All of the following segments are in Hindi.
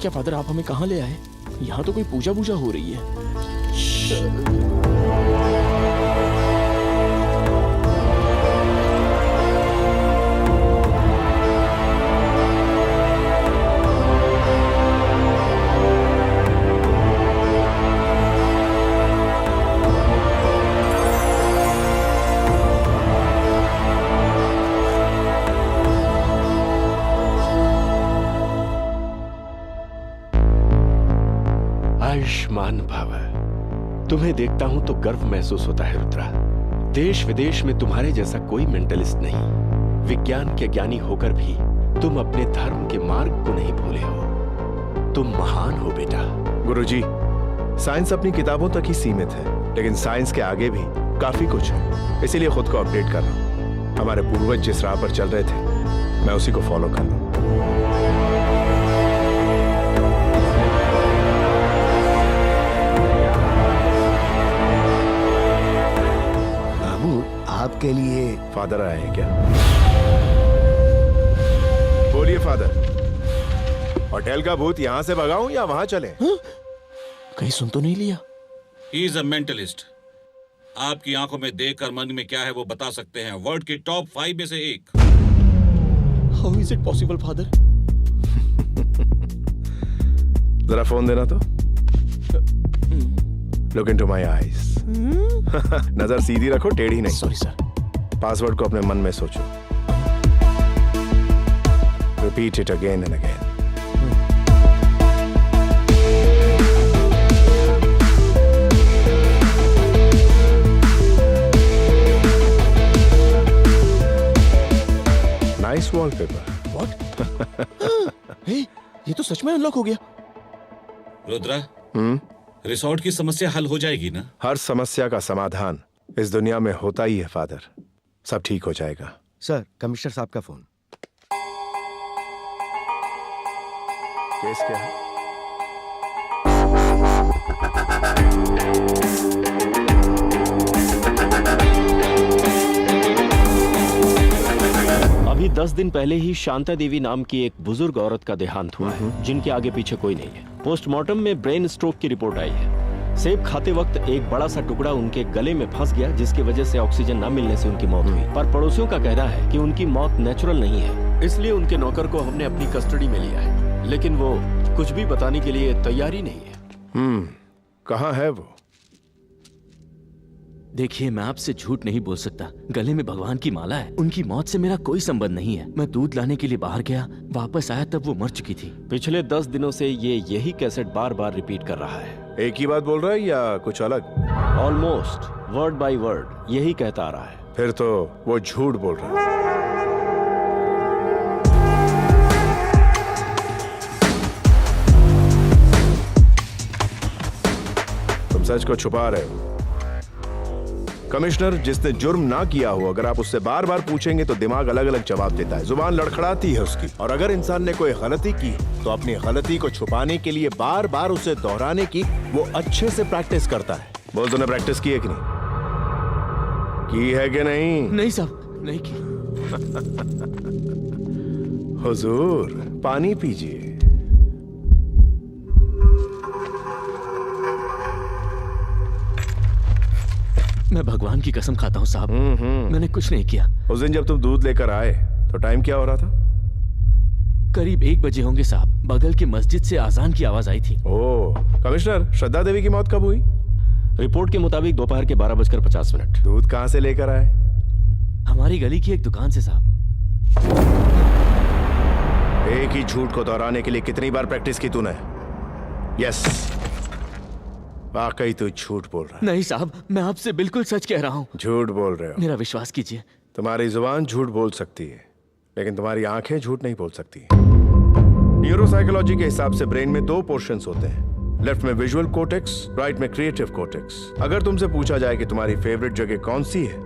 क्या फादर, आप हमें कहाँ ले आए? यहाँ तो कोई पूजा पूजा हो रही है। आयुष्मान भव। तुम्हें देखता हूं तो गर्व महसूस होता है रुद्रा। देश विदेश में तुम्हारे जैसा कोई मेंटलिस्ट नहीं। विज्ञान के ज्ञानी होकर भी तुम अपने धर्म के मार्ग को नहीं भूले हो। तुम महान हो बेटा। गुरुजी, साइंस अपनी किताबों तक ही सीमित है, लेकिन साइंस के आगे भी काफी कुछ है। इसीलिए खुद को अपडेट कर रहा हूं। हमारे पूर्वज जिस राह पर चल रहे थे, मैं उसी को फॉलो कर रहा हूं। आपके लिए फादर आए हैं क्या? बोलिए फादर, होटल का भूत यहां से भगाऊं या वहां चले? कहीं सुन तो नहीं लिया? He is a mentalist. आपकी आंखों में देखकर मन में क्या है वो बता सकते हैं। वर्ल्ड के टॉप 5 में से एक। How is it possible father? जरा फोन देना तो। Look into my eyes. नजर सीधी रखो, टेढ़ी नहीं। Sorry sir. पासवर्ड को अपने मन में सोचो। Repeat it again and again. Nice wallpaper. What? ये तो सच में अनलॉक हो गया। रुद्रा, रिसोर्ट की समस्या हल हो जाएगी ना? हर समस्या का समाधान इस दुनिया में होता ही है फादर। सब ठीक हो जाएगा। सर, कमिश्नर साहब का फोन। केस क्या है? अभी 10 दिन पहले ही शांता देवी नाम की एक बुजुर्ग औरत का देहांत हुआ है, जिनके आगे पीछे कोई नहीं है। पोस्टमार्टम में ब्रेन स्ट्रोक की रिपोर्ट आई है। सेब खाते वक्त एक बड़ा सा टुकड़ा उनके गले में फंस गया, जिसकी वजह से ऑक्सीजन न मिलने से उनकी मौत हुई। पर पड़ोसियों का कहना है कि उनकी मौत नेचुरल नहीं है, इसलिए उनके नौकर को हमने अपनी कस्टडी में लिया है, लेकिन वो कुछ भी बताने के लिए तैयार ही नहीं है। कहाँ है वो? देखिए, मैं आपसे झूठ नहीं बोल सकता। गले में भगवान की माला है। उनकी मौत से मेरा कोई संबंध नहीं है। मैं दूध लाने के लिए बाहर गया, वापस आया तब वो मर चुकी थी। पिछले 10 दिनों से ये यही कैसेट बार बार रिपीट कर रहा है। एक ही बात बोल रहा है या कुछ अलग? ऑलमोस्ट वर्ड बाय वर्ड यही कहता आ रहा है। फिर तो वो झूठ बोल रहा है। तुम सच को छुपा रहे हो। कमिश्नर, जिसने जुर्म ना किया हो, अगर आप उससे बार बार पूछेंगे तो दिमाग अलग अलग जवाब देता है, जुबान लड़खड़ाती है उसकी। और अगर इंसान ने कोई गलती की तो अपनी गलती को छुपाने के लिए बार बार उसे दोहराने की वो अच्छे से प्रैक्टिस करता है। बोल, तूने प्रैक्टिस की है कि नहीं? की है कि नहीं? नहीं साहब, नहीं की। हुजूर, पानी पीजिए। मैं भगवान की कसम खाता हूँ साहब, मैंने कुछ नहीं किया। उस दिन जब तुम दूध लेकर आए तो टाइम क्या हो रहा था? करीब 1 बजे होंगे साहब। बगल की मस्जिद से आजान की आवाज आई थी। ओह, कमिश्नर, श्रद्धा देवी की मौत कब हुई? रिपोर्ट के मुताबिक दोपहर के 12:50। दूध कहाँ से लेकर आए? हमारी गली की एक दुकान से साहब। एक ही झूठ को दोहराने के लिए कितनी बार प्रैक्टिस की तूने? यस, वाकई तू झूठ बोल रहा है। नहीं साहब, मैं आपसे बिल्कुल सच कह रहा हूँ। झूठ बोल रहे हो। मेरा विश्वास कीजिए। तुम्हारी जुबान झूठ बोल सकती है, लेकिन तुम्हारी आंखें झूठ नहीं बोल सकती। न्यूरोसाइकोलॉजी के हिसाब से ब्रेन में 2 पोर्शंस होते हैं, लेफ्ट में विजुअल कोर्टेक्स, राइट में क्रिएटिव कोर्टेक्स। अगर तुमसे पूछा जाए कि तुम्हारी फेवरेट जगह कौन सी है,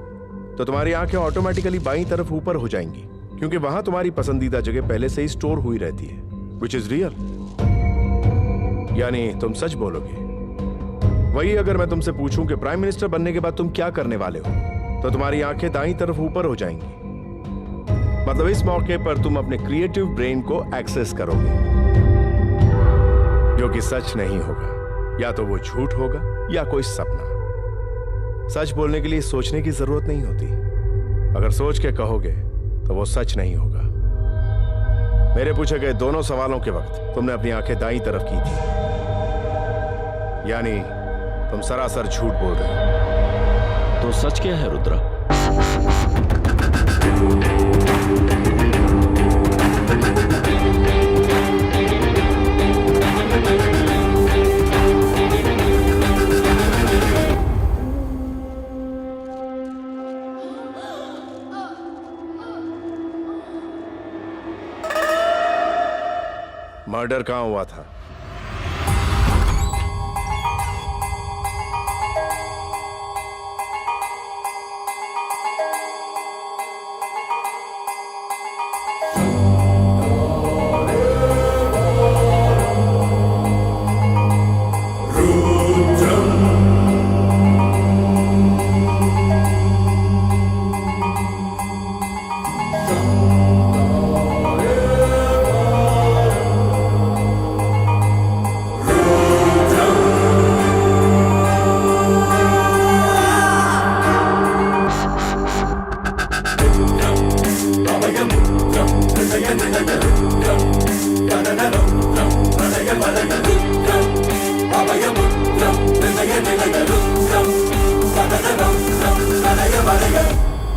तो तुम्हारी आंखें ऑटोमेटिकली बाईं तरफ ऊपर हो जाएंगी, क्योंकि वहां तुम्हारी पसंदीदा जगह पहले से ही स्टोर हुई रहती है, विच इज रियल। यानी तुम सच बोलोगे। वही अगर मैं तुमसे पूछूं कि प्राइम मिनिस्टर बनने के बाद तुम क्या करने वाले हो, तो तुम्हारी आंखें दाईं तरफ ऊपर हो जाएंगी। मतलब इस मौके पर तुम अपने क्रिएटिव ब्रेन को एक्सेस करोगे। जो कि सच नहीं होगा। या तो वो झूठ होगा या कोई सपना। सच बोलने के लिए सोचने की जरूरत नहीं होती। अगर सोच के कहोगे तो वो सच नहीं होगा। मेरे पूछे गए दोनों सवालों के वक्त तुमने अपनी आंखें दाईं तरफ की थी, यानी तुम सरासर झूठ बोल रहे हो। तो सच क्या है रुद्रा? मर्डर कहां हुआ था?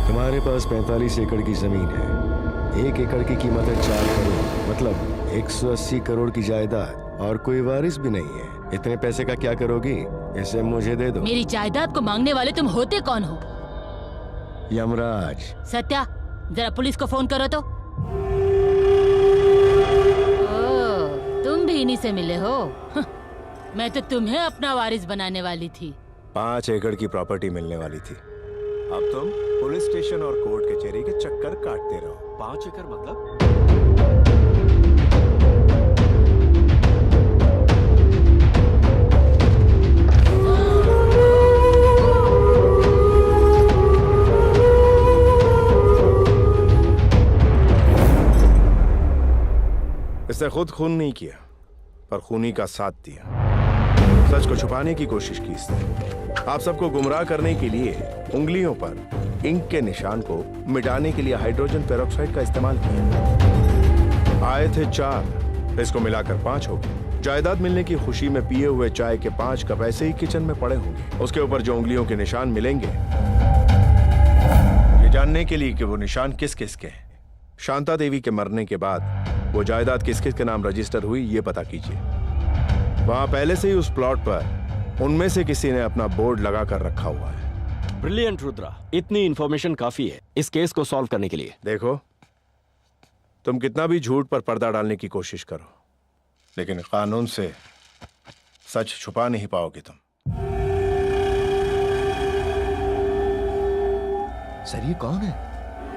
तुम्हारे पास 45 एकड़ की जमीन है। 1 एकड़ की कीमत है 4 करोड़, मतलब 180 करोड़ की जायदाद, और कोई वारिस भी नहीं है। इतने पैसे का क्या करोगी? इसे मुझे दे दो। मेरी जायदाद को मांगने वाले तुम होते कौन हो? यमराज। सत्या, जरा पुलिस को फोन करो तो। ओह, तुम भी इन्हीं से मिले हो? मैं तो तुम्हें अपना वारिस बनाने वाली थी। 5 एकड़ की प्रॉपर्टी मिलने वाली थी। अब तुम पुलिस स्टेशन और कोर्ट कचहरी के चक्कर काटते रहो। 5 एकड़ मतलब? इसने खुद खून नहीं किया, पर खूनी का साथ दिया। सच को छुपाने की कोशिश की इसने। आप सबको गुमराह करने के लिए उंगलियों पर इंक के निशान को मिटाने के लिए हाइड्रोजन पेरोक्साइड का इस्तेमाल किया। आए थे 4, इसको मिलाकर 5 हो गए। जायदाद मिलने की खुशी में पिए हुए चाय के 5 कप ऐसे ही किचन में पड़े होंगे। उसके ऊपर जो उंगलियों के निशान मिलेंगे, ये जानने के लिए कि वो निशान किस किस के हैं। शांता देवी के मरने के बाद वो जायदाद किस किस के नाम रजिस्टर हुई, ये पता कीजिए। वहां पहले से ही उस प्लॉट पर उनमें से किसी ने अपना बोर्ड लगा कर रखा हुआ है। ब्रिलियंट रुद्रा, इतनी इंफॉर्मेशन काफी है इस केस को सॉल्व करने के लिए। देखो, तुम कितना भी झूठ पर पर्दा डालने की कोशिश करो, लेकिन कानून से सच छुपा नहीं पाओगे तुम। सर, ये कौन है?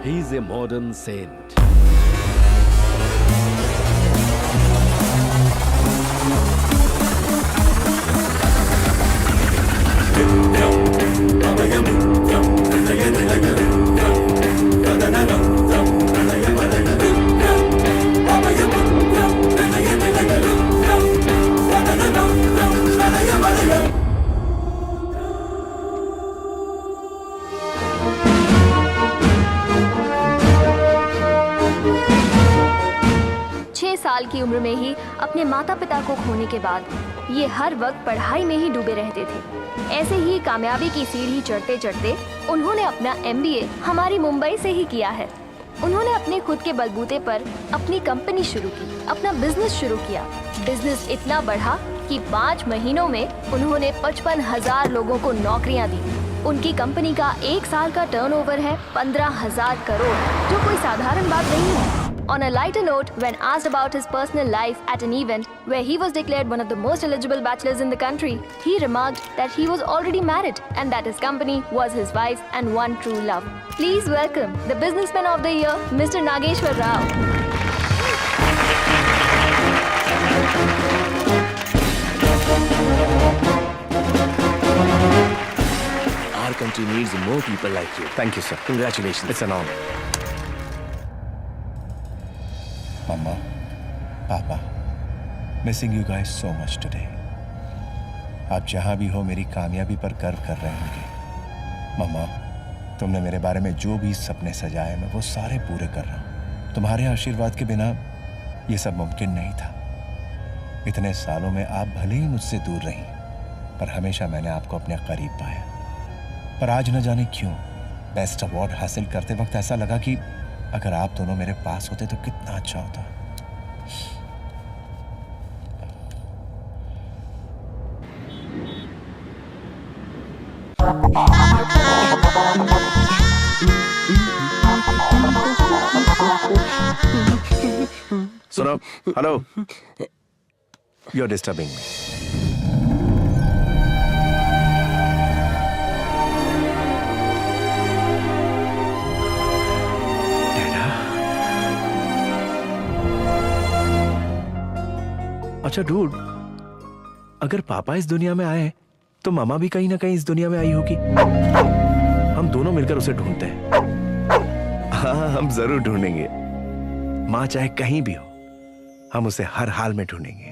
He is a modern saint. साल की उम्र में ही अपने माता पिता को खोने के बाद ये हर वक्त पढ़ाई में ही डूबे रहते थे। ऐसे ही कामयाबी की सीढ़ी चढ़ते चढ़ते उन्होंने अपना MBA हमारी मुंबई से ही किया है। उन्होंने अपने खुद के बलबूते पर अपनी कंपनी शुरू की, अपना बिजनेस शुरू किया। बिजनेस इतना बढ़ा कि 5 महीनों में उन्होंने 55,000 लोगों को नौकरियां दी। उनकी कंपनी का 1 साल का टर्नओवर है 15,000 करोड़, जो कोई साधारण बात नहीं है। On a lighter note, when asked about his personal life at an event where he was declared one of the most eligible bachelors in the country, he remarked that he was already married and that his company was his wife and one true love. Please welcome the Businessman of the Year, Mr. Nageshwar Rao. Our country needs more people like you. Thank you, sir. Congratulations. It's an honor. मम्मा, पापा, missing you guys so much today. आप जहां भी हो मेरी कामयाबी पर गर्व कर रहे होंगे। मम्मा, तुमने मेरे बारे में जो भी सपने सजाए मैं वो सारे पूरे कर रहा हूं। तुम्हारे आशीर्वाद के बिना ये सब मुमकिन नहीं था। इतने सालों में आप भले ही मुझसे दूर रही, पर हमेशा मैंने आपको अपने करीब पाया। पर आज न जाने क्यों बेस्ट अवार्ड हासिल करते वक्त ऐसा लगा कि अगर आप दोनों मेरे पास होते तो कितना अच्छा होता। सुनो, hello, you are disturbing me. अच्छा डूड, अगर पापा इस दुनिया में आए तो मामा भी कहीं ना कहीं इस दुनिया में आई होगी। हम दोनों मिलकर उसे ढूंढते हैं। हाँ, हम जरूर ढूंढेंगे। माँ चाहे कहीं भी हो, हम उसे हर हाल में ढूंढेंगे।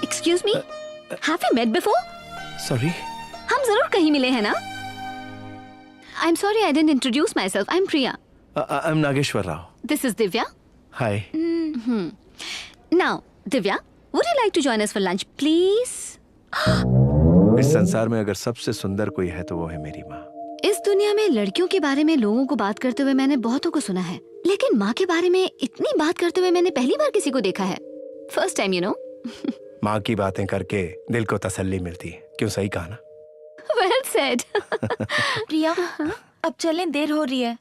Excuse me, have we met before? Sorry. हम जरूर कहीं मिले हैं ना? I am sorry I didn't introduce myself. I am Priya. I am Nageshwar Rao. This is Divya. Hi. Now Divya, would you like to join us for lunch please? इस संसार में अगर सबसे सुंदर कोई है तो वो है मेरी माँ। इस दुनिया में लड़कियों के बारे में लोगों को बात करते हुए मैंने बहुतों को सुना है, लेकिन माँ के बारे में इतनी बात करते हुए मैंने पहली बार किसी को देखा है। First time, you know. माँ की बातें करके दिल को तसल्ली मिलती है। क्यों, सही कहा ना? Well said. प्रिया, अब चलें, देर हो रही है।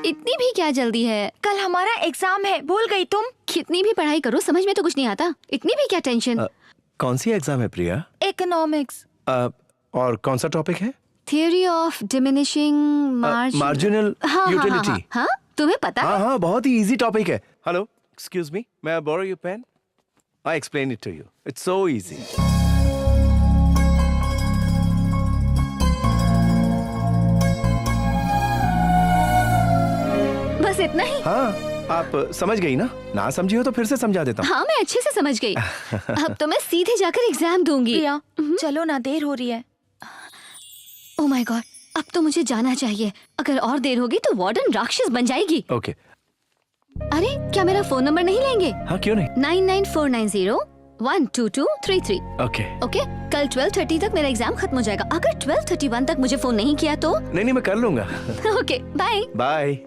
इतनी भी क्या जल्दी है? कल हमारा एग्जाम है, भूल गई तुम? कितनी भी पढ़ाई करो समझ में तो कुछ नहीं आता। इतनी भी क्या टेंशन? कौन सी एग्जाम है प्रिया? इकोनॉमिक्स। और कौन सा टॉपिक है? Theory of diminishing marginal utility. हाँ, तुम्हें पता है? हाँ, बहुत ही इजी टॉपिक है। Hello, excuse me, may I borrow your pen? I explain it to you. It's so easy. बस इतना ही? हाँ, आप समझ गई ना? ना समझी हो तो फिर से समझा देता हूँ। हाँ, मैं अच्छे से समझ गई। अब तो मैं सीधे जाकर एग्जाम दूंगी। प्रिया, चलो ना, देर हो रही है। ओह माय गॉड, अब तो मुझे जाना चाहिए। अगर और देर होगी तो वार्डन राक्षस बन जाएगी। ओके। अरे, क्या मेरा फोन नंबर नहीं लेंगे? हाँ, क्यों नहीं? 9949012233। ओके। ओके, कल 12:30 तक मेरा एग्जाम खत्म हो जाएगा। अगर 12:31 तक मुझे फोन नहीं किया तो? नहीं, मैं कर लूंगा। Okay, bye. बाय।